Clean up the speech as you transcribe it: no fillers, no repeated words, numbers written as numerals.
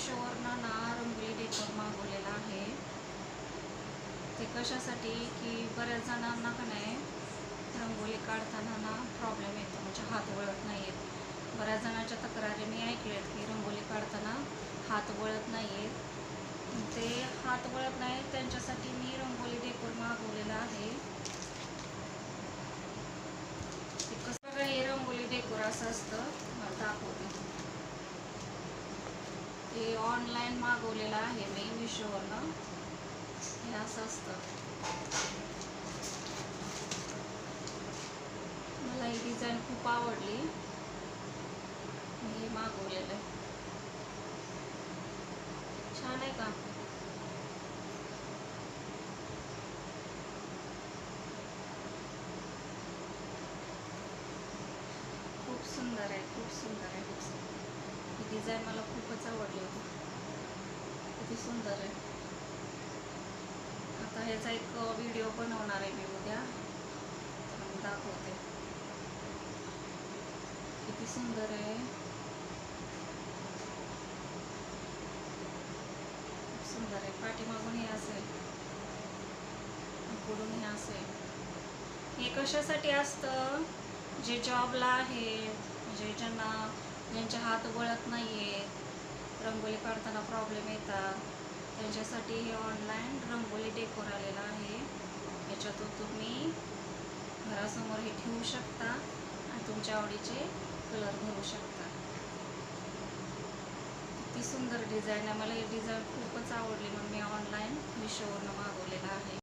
मिशोवरनं ना रंगोली डेकोर मागवलेला आहे. ते कशासाठी की बऱ्याच जणांना का नाही रंगोली काढताना ना प्रॉब्लेम येतो, म्हणजे हात वळत नाही आहेत. बऱ्याच जणांच्या तक्रारी मी ऐकल्यात की रंगोली काढताना हात वळत नाही आहेत. ते हात वळत नाही त्यांच्यासाठी मी रंगोली डेकोर मागवलेला आहे. ते कसं बघा, हे रंगोली डेकोर असं असतं, मला दाखवते. ते ऑनलाईन मागवलेलं आहे मी मिशोवरनं. हे असं असतं. मला ही डिझाईन खूप आवडली, मी हे मागवलेलं आहे. छान आहे का? खूप सुंदर आहे, खूप सुंदर आहे, खूप सुंदर. ही डिझाईन मला खूपच आवडली होती. किती सुंदर आहे. आता ह्याचा एक व्हिडिओ बनवणार आहे मी उद्या, दाखवते. किती सुंदर आहे, खूप सुंदर आहे. पाठीमागून हे असेल, पुढून हे असेल. हे कशासाठी असतं, जे जॉबला आहे, म्हणजे ज्यांच्या हात वळत नाही आहेत, रंगोली काढताना प्रॉब्लेम येतात, त्यांच्यासाठी हे ऑनलाईन रंगोली डेकोर आलेला आहे. याच्यातून तुम्ही घरासमोर हे ठेवू शकता आणि तुमच्या आवडीचे कलर भरू शकता. किती सुंदर डिझाईन आहे. मला ही डिझाईन खूपच आवडली, म्हणून मी ऑनलाईन मिशोवरनं मागवलेला आहे.